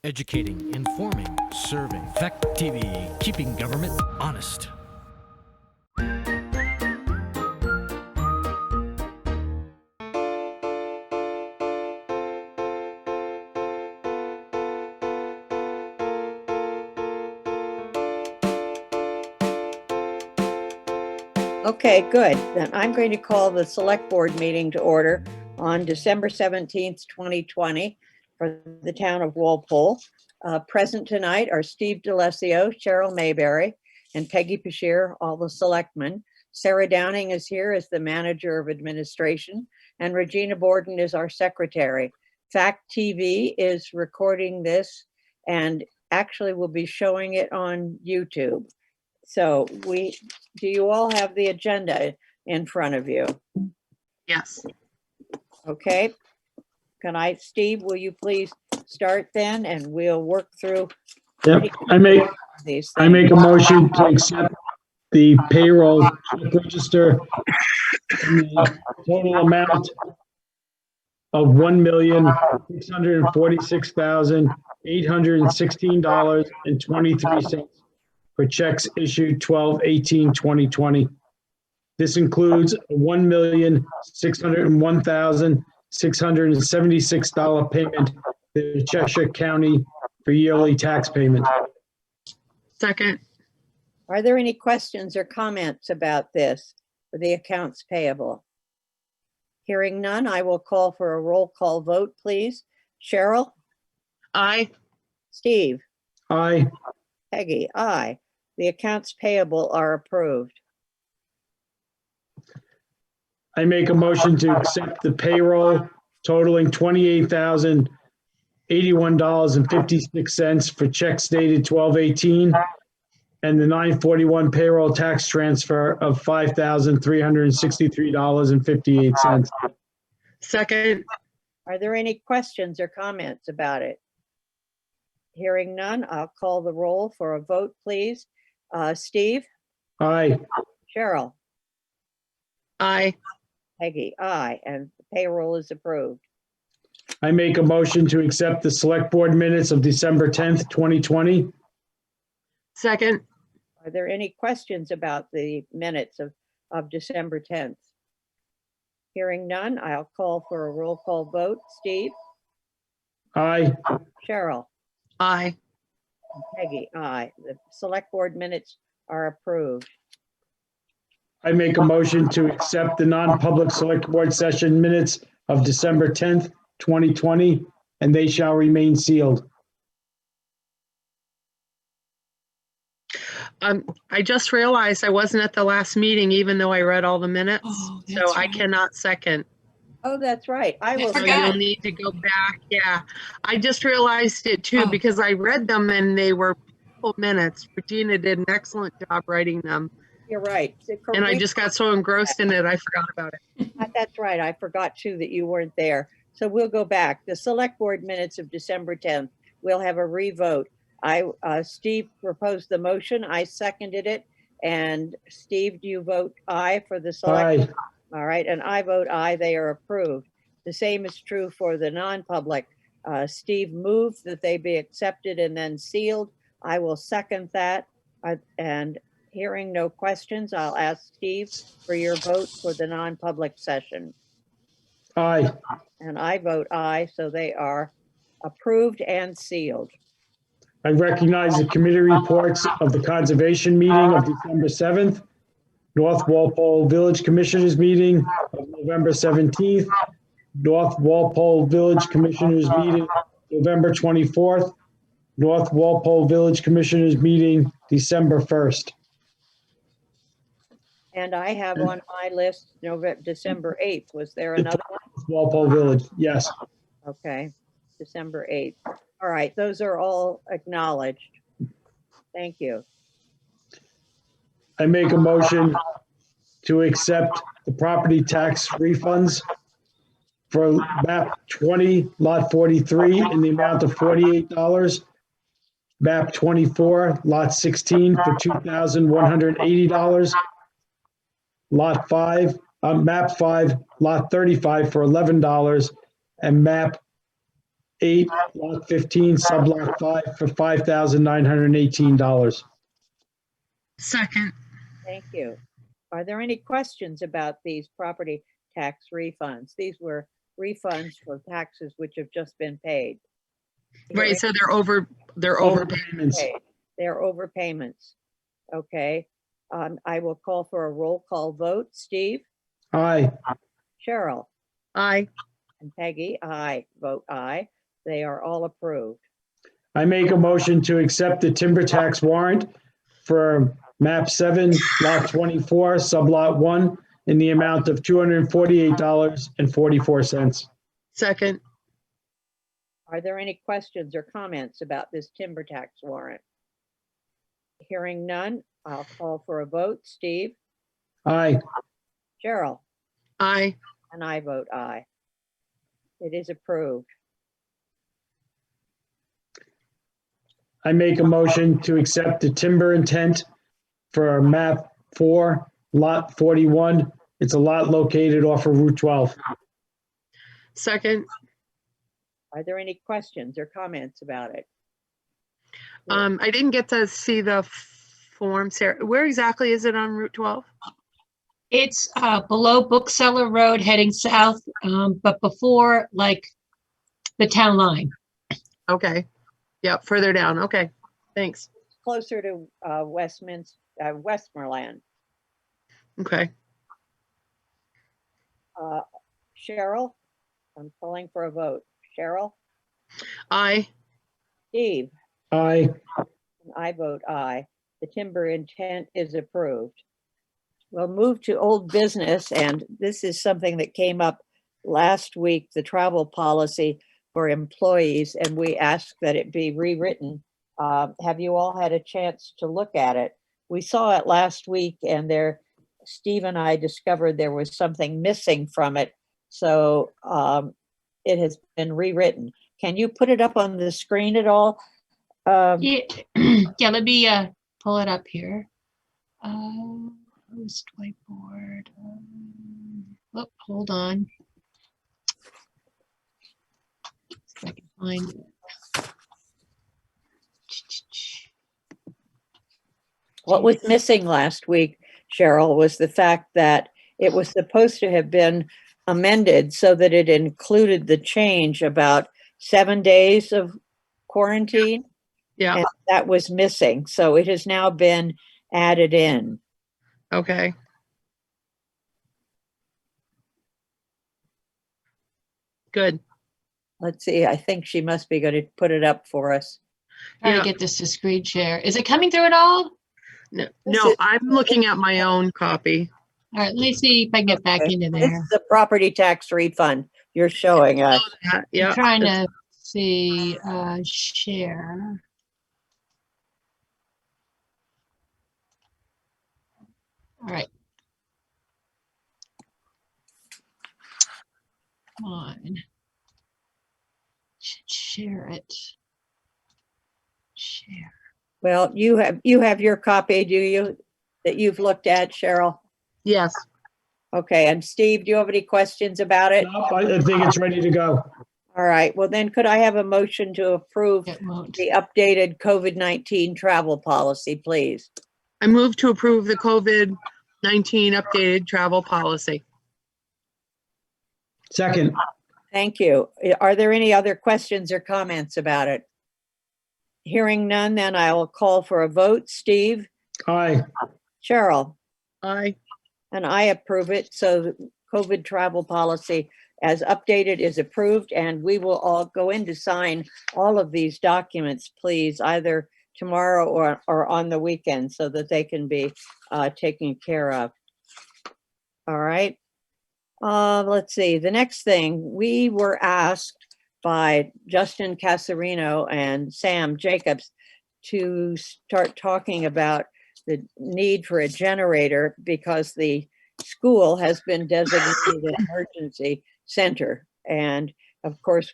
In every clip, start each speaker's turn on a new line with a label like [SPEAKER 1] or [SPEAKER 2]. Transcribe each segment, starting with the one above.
[SPEAKER 1] Educating, informing, serving. Fact TV, keeping government honest.
[SPEAKER 2] Okay, good. Then I'm going to call the select board meeting to order on December 17th, 2020 for the town of Walpole. Present tonight are Steve DeLessio, Cheryl Mayberry, and Peggy Pashear, all the selectmen. Sarah Downing is here as the manager of administration, and Regina Borden is our secretary. Fact TV is recording this and actually will be showing it on YouTube. So do you all have the agenda in front of you?
[SPEAKER 3] Yes.
[SPEAKER 2] Okay. Steve, will you please start then and we'll work through
[SPEAKER 4] Yep, I make a motion to accept the payroll check register in the total amount of $1,646,816.23 for checks issued 12/18/2020. This includes a $1,601,676 payment to the Cheshire County for yearly tax payment.
[SPEAKER 3] Second.
[SPEAKER 2] Are there any questions or comments about this for the accounts payable? Hearing none, I will call for a roll call vote, please. Cheryl?
[SPEAKER 3] Aye.
[SPEAKER 2] Steve?
[SPEAKER 4] Aye.
[SPEAKER 2] Peggy? Aye. The accounts payable are approved.
[SPEAKER 4] I make a motion to accept the payroll totaling $28,081.56 for checks dated 12/18 and the 9/41 payroll tax transfer of $5,363.58.
[SPEAKER 3] Second.
[SPEAKER 2] Are there any questions or comments about it? Hearing none, I'll call the roll for a vote, please. Steve?
[SPEAKER 4] Aye.
[SPEAKER 2] Cheryl?
[SPEAKER 3] Aye.
[SPEAKER 2] Peggy? Aye. And the payroll is approved.
[SPEAKER 4] I make a motion to accept the select board minutes of December 10th, 2020.
[SPEAKER 3] Second.
[SPEAKER 2] Are there any questions about the minutes of December 10th? Hearing none, I'll call for a roll call vote. Steve?
[SPEAKER 4] Aye.
[SPEAKER 2] Cheryl?
[SPEAKER 3] Aye.
[SPEAKER 2] Peggy? Aye. The select board minutes are approved.
[SPEAKER 4] I make a motion to accept the non-public select board session minutes of December 10th, 2020, and they shall remain sealed.
[SPEAKER 3] I just realized I wasn't at the last meeting, even though I read all the minutes. So I cannot second.
[SPEAKER 2] Oh, that's right. I will.
[SPEAKER 3] So you'll need to go back. Yeah. I just realized it too, because I read them and they were full minutes. Regina did an excellent job writing them.
[SPEAKER 2] You're right.
[SPEAKER 3] And I just got so engrossed in it, I forgot about it.
[SPEAKER 2] That's right. I forgot too that you weren't there. So we'll go back. The select board minutes of December 10th, we'll have a revote. Steve proposed the motion. I seconded it. And Steve, do you vote aye for the select?
[SPEAKER 4] Aye.
[SPEAKER 2] All right. And I vote aye. They are approved. The same is true for the non-public. Steve moved that they be accepted and then sealed. I will second that. And hearing no questions, I'll ask Steve for your vote for the non-public session.
[SPEAKER 4] Aye.
[SPEAKER 2] And I vote aye, so they are approved and sealed.
[SPEAKER 4] I recognize the committee reports of the conservation meeting of December 7th, North Walpole Village Commissioners meeting of November 17th, North Walpole Village Commissioners meeting November 24th, North Walpole Village Commissioners meeting December 1st.
[SPEAKER 2] And I have on my list December 8th. Was there another one?
[SPEAKER 4] Walpole Village, yes.
[SPEAKER 2] Okay, December 8th. All right, those are all acknowledged. Thank you.
[SPEAKER 4] I make a motion to accept the property tax refunds for map 20, lot 43 in the amount of $48. Map 24, lot 16 for $2,180. Lot 5, map 5, lot 35 for $11, and map 8, Lot 15, Sublot 5 for $5,918.
[SPEAKER 3] Second.
[SPEAKER 2] Thank you. Are there any questions about these property tax refunds? These were refunds for taxes which have just been paid.
[SPEAKER 3] Right, so they're overpaid.
[SPEAKER 4] Overpayments.
[SPEAKER 2] Okay, they're overpayments. Okay, I will call for a roll call vote. Steve,
[SPEAKER 4] Aye.
[SPEAKER 2] Cheryl,
[SPEAKER 3] Aye.
[SPEAKER 2] and Peggy, I vote aye. They are all approved.
[SPEAKER 4] I make a motion to accept the timber tax warrant for map 7, lot 24, sublot 1, in the amount of $248.44.
[SPEAKER 3] Second.
[SPEAKER 2] Are there any questions or comments about this timber tax warrant? Hearing none, I'll call for a vote. Steve,
[SPEAKER 4] Aye.
[SPEAKER 2] Cheryl,
[SPEAKER 3] Aye.
[SPEAKER 2] and I vote aye. It is approved.
[SPEAKER 4] I make a motion to accept the timber intent for map 4, lot 41. It's a lot located off of Route 12.
[SPEAKER 3] Second.
[SPEAKER 2] Are there any questions or comments about it?
[SPEAKER 3] I didn't get to see the form, Sarah. Where exactly is it on Route 12?
[SPEAKER 5] It's below Bookseller Road heading south, but before like the town line.
[SPEAKER 3] Okay. Yep, further down. Okay, thanks.
[SPEAKER 2] Closer to Westmoreland.
[SPEAKER 3] Okay.
[SPEAKER 2] Cheryl, I'm calling for a vote. Cheryl,
[SPEAKER 3] Aye.
[SPEAKER 2] Steve,
[SPEAKER 4] Aye.
[SPEAKER 2] and I vote aye. The timber intent is approved. We'll move to old business, and this is something that came up last week, the travel policy for employees, and we asked that it be rewritten. Have you all had a chance to look at it? We saw it last week, and Steve and I discovered there was something missing from it. So it has been rewritten. Can you put it up on the screen at all?
[SPEAKER 5] Yeah, yeah, let me pull it up here. Host whiteboard. Oh, hold on. See if I can find it.
[SPEAKER 2] What was missing last week, Cheryl, was the fact that it was supposed to have been amended so that it included the change about 7 days of quarantine.
[SPEAKER 3] Yeah.
[SPEAKER 2] And that was missing. So it has now been added in.
[SPEAKER 3] Okay. Good.
[SPEAKER 2] Let's see, I think she must be going to put it up for us.
[SPEAKER 5] Trying
[SPEAKER 3] Yeah.
[SPEAKER 5] to get this to screen share. Is it coming through at all?
[SPEAKER 3] No,
[SPEAKER 2] This
[SPEAKER 3] no,
[SPEAKER 2] is-
[SPEAKER 3] I'm looking at my own copy.
[SPEAKER 5] All right, let me see if I can get back
[SPEAKER 2] Okay.
[SPEAKER 5] into
[SPEAKER 2] This
[SPEAKER 5] there.
[SPEAKER 2] is the property tax refund you're showing us.
[SPEAKER 3] Yeah.
[SPEAKER 5] I'm trying to see, share. All right. Come on. Share it. Share.
[SPEAKER 2] Well, you have your copy, do you, that you've looked at, Cheryl?
[SPEAKER 3] Yes.
[SPEAKER 2] Okay, and Steve, do you have any questions about it?
[SPEAKER 4] Nope, I think it's ready to go.
[SPEAKER 2] All right, well then could I have a motion to approve
[SPEAKER 5] It won't.
[SPEAKER 2] the updated COVID-19 travel policy, please?
[SPEAKER 3] I move to approve the COVID-19 updated travel policy.
[SPEAKER 4] Second.
[SPEAKER 2] Thank you. Are there any other questions or comments about it? Hearing none, then I will call for a vote. Steve,
[SPEAKER 4] Aye.
[SPEAKER 2] Cheryl,
[SPEAKER 3] Aye.
[SPEAKER 2] and I approve it. So the COVID travel policy as updated is approved, and we will all go in to sign all of these documents, please, either tomorrow or on the weekend so that they can be taken care of. All right. Let's see, the next thing, we were asked by Justin Casarino and Sam Jacobs to start talking about the need for a generator because the school has been designated an emergency center. And of course,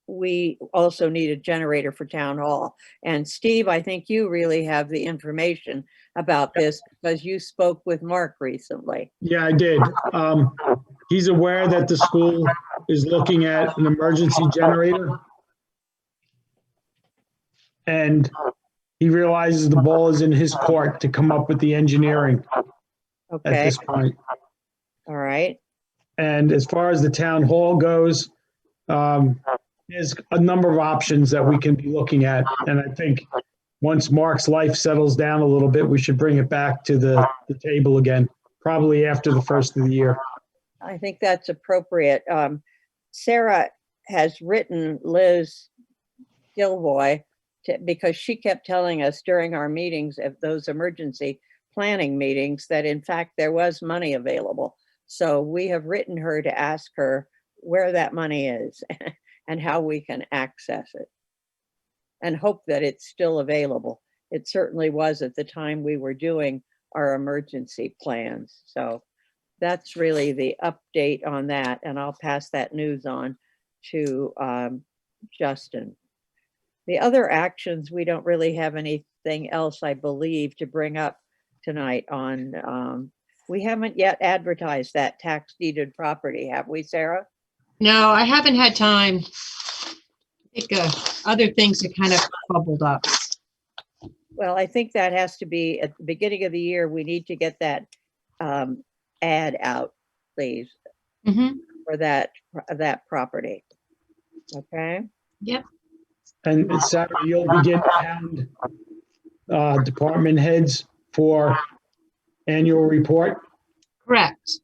[SPEAKER 2] we also need a generator for town hall. And Steve, I think you really have the information about this because you spoke with Mark recently.
[SPEAKER 4] Yeah, I did. He's aware that the school is looking at an emergency generator. and he realizes the ball is in his court to come up with the engineering at
[SPEAKER 2] Okay,
[SPEAKER 4] this point.
[SPEAKER 2] all right.
[SPEAKER 4] And as far as the town hall goes, there's a number of options that we can be looking at. And I think once Mark's life settles down a little bit, we should bring it back to the table again, probably after the first of the year.
[SPEAKER 2] I think that's appropriate. Sarah has written Liz Gilboy because she kept telling us during our meetings of those emergency planning meetings that in fact there was money available. So we have written her to ask her where that money is and how we can access it and hope that it's still available. It certainly was at the time we were doing our emergency plans. So that's really the update on that. And I'll pass that news on to Justin. The other actions, we don't really have anything else, I believe, to bring up tonight on, we haven't yet advertised that tax deeded property, have we, Sarah?
[SPEAKER 5] No, I haven't had time. I think other things have kind of bubbled up.
[SPEAKER 2] Well, I think that has to be at the beginning of the year. We need to get that ad out, please,
[SPEAKER 5] Mhm.
[SPEAKER 2] for that property. Okay,
[SPEAKER 5] Yep.
[SPEAKER 4] And Sarah, you'll begin to hound department heads for annual report.
[SPEAKER 5] Correct.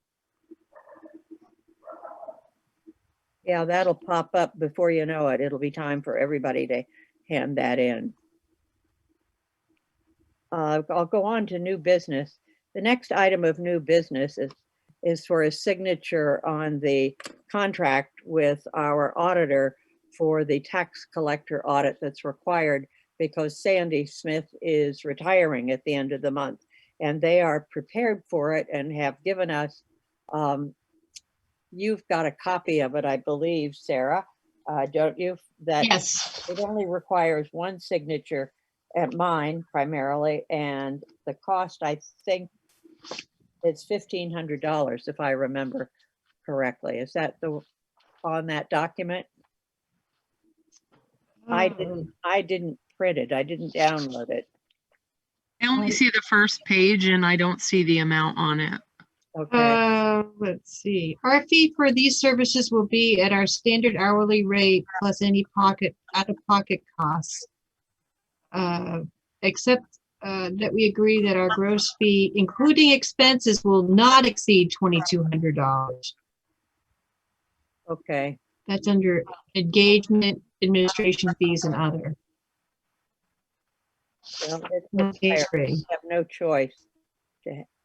[SPEAKER 2] yeah, that'll pop up before you know it. It'll be time for everybody to hand that in. I'll go on to new business. The next item of new business is for a signature on the contract with our auditor for the tax collector audit that's required because Sandy Smith is retiring at the end of the month. And they are prepared for it and have given us, you've got a copy of it, I believe, Sarah, don't you? That
[SPEAKER 5] Yes.
[SPEAKER 2] it only requires one signature at mine primarily, and the cost, I think, is $1,500 if I remember correctly. Is that on that document? I didn't print it. I didn't download it.
[SPEAKER 3] I only see the first page and I don't see the amount on it.
[SPEAKER 2] Okay,
[SPEAKER 5] Let's see. Our fee for these services will be at our standard hourly rate plus any out-of-pocket costs. Except that we agree that our gross fee, including expenses, will not exceed $2,200.
[SPEAKER 2] okay.
[SPEAKER 5] That's under engagement, administration fees, and other.
[SPEAKER 2] Well,
[SPEAKER 5] No
[SPEAKER 2] it's fair.
[SPEAKER 5] case rate.
[SPEAKER 2] We have no choice.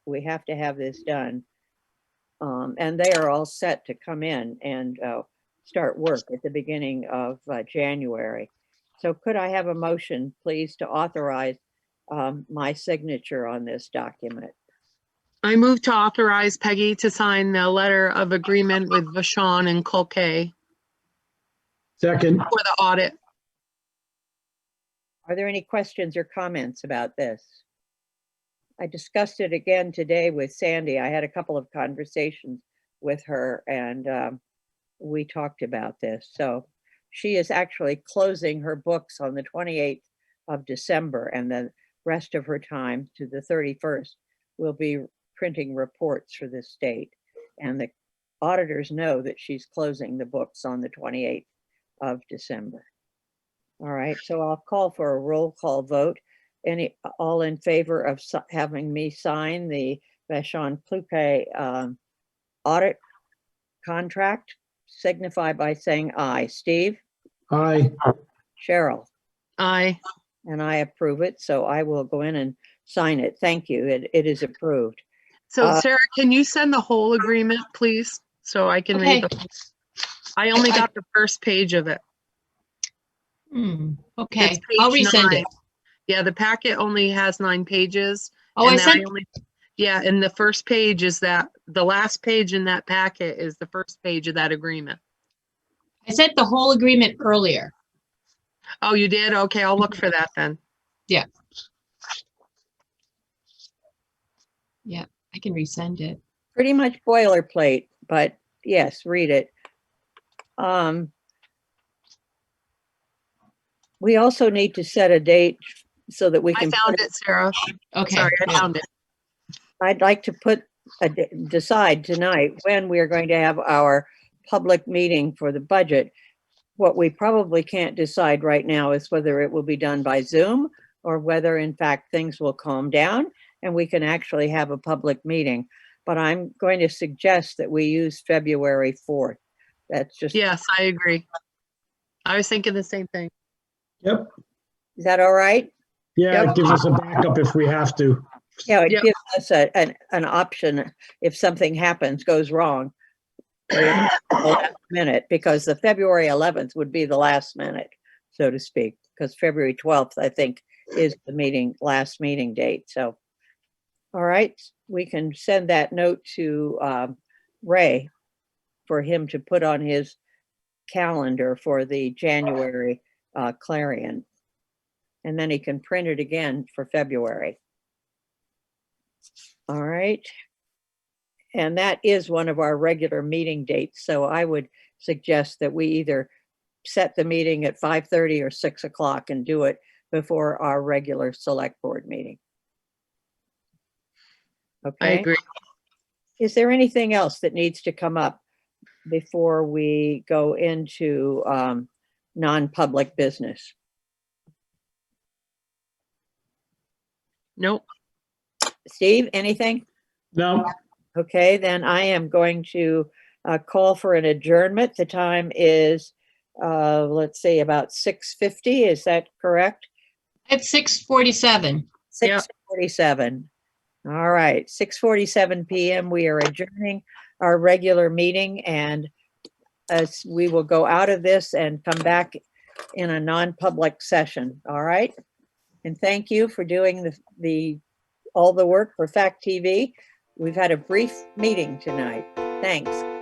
[SPEAKER 2] We have to have this done. And they are all set to come in and start work at the beginning of January. So could I have a motion, please, to authorize my signature on this document?
[SPEAKER 3] I move to authorize Peggy to sign the letter of agreement with Vachon and Colquet
[SPEAKER 4] Second,
[SPEAKER 3] for the audit.
[SPEAKER 2] Are there any questions or comments about this? I discussed it again today with Sandy. I had a couple of conversations with her and we talked about this. So she is actually closing her books on the 28th of December, and the rest of her time to the 31st will be printing reports for the state. And the auditors know that she's closing the books on the 28th of December. All right, so I'll call for a roll call vote. All in favor of having me sign the Vachon Cloquet audit contract, signify by saying aye. Steve?
[SPEAKER 4] aye.
[SPEAKER 2] Cheryl?
[SPEAKER 3] Aye.
[SPEAKER 2] And I approve it, so I will go in and sign it. Thank you. It is approved.
[SPEAKER 3] So Sarah, can you send the whole agreement, please? So I can read
[SPEAKER 5] Okay.
[SPEAKER 3] I only got the first page of it.
[SPEAKER 5] Okay,
[SPEAKER 3] It's
[SPEAKER 5] I'll
[SPEAKER 3] page
[SPEAKER 5] resend
[SPEAKER 3] 9.
[SPEAKER 5] it.
[SPEAKER 3] Yeah, the packet only has 9 pages.
[SPEAKER 5] Oh, I
[SPEAKER 3] and
[SPEAKER 5] sent,
[SPEAKER 3] yeah, and the first page is the last page in that packet is the first page of that agreement.
[SPEAKER 5] I sent the whole agreement earlier.
[SPEAKER 3] Oh, you did? Okay, I'll look for that then.
[SPEAKER 5] Yeah. Yeah, I can resend it.
[SPEAKER 2] Pretty much boilerplate, but yes, read it. We also need to set a date so that we
[SPEAKER 3] I
[SPEAKER 2] can,
[SPEAKER 3] found it, Sarah.
[SPEAKER 5] Okay.
[SPEAKER 3] Sorry, I
[SPEAKER 5] yeah.
[SPEAKER 3] found it.
[SPEAKER 2] I'd like to decide tonight when we are going to have our public meeting for the budget. What we probably can't decide right now is whether it will be done by Zoom or whether in fact things will calm down and we can actually have a public meeting. But I'm going to suggest that we use February 4th. That's just,
[SPEAKER 3] Yes, I agree. I was thinking the same thing.
[SPEAKER 4] Yep.
[SPEAKER 2] is that all right?
[SPEAKER 4] Yeah, it gives us a backup if we have to.
[SPEAKER 2] Yeah, it
[SPEAKER 3] Yep.
[SPEAKER 2] gives us an option if something happens, goes wrong. The last minute, because the February 11th would be the last minute, so to speak, because February 12th, I think, is the last meeting date. So, all right, we can send that note to Ray for him to put on his calendar for the January Clarion. And then he can print it again for February. All right. And that is one of our regular meeting dates. So I would suggest that we either set the meeting at 5:30 or 6 o'clock and do it before our regular select board meeting.
[SPEAKER 3] I
[SPEAKER 2] Okay.
[SPEAKER 3] agree.
[SPEAKER 2] Is there anything else that needs to come up before we go into non-public business?
[SPEAKER 3] Nope.
[SPEAKER 2] Steve, anything?
[SPEAKER 4] No,
[SPEAKER 2] Okay, then I am going to call for an adjournment. The time is, let's see, about 6:50. Is that correct?
[SPEAKER 5] It's 6:47.
[SPEAKER 3] Yeah.
[SPEAKER 2] 6:47. All right, 6:47 PM. We are adjourning our regular meeting, and as we will go out of this and come back in a non-public session. All right. And thank you for doing all the work for Fact TV. We've had a brief meeting tonight. Thanks.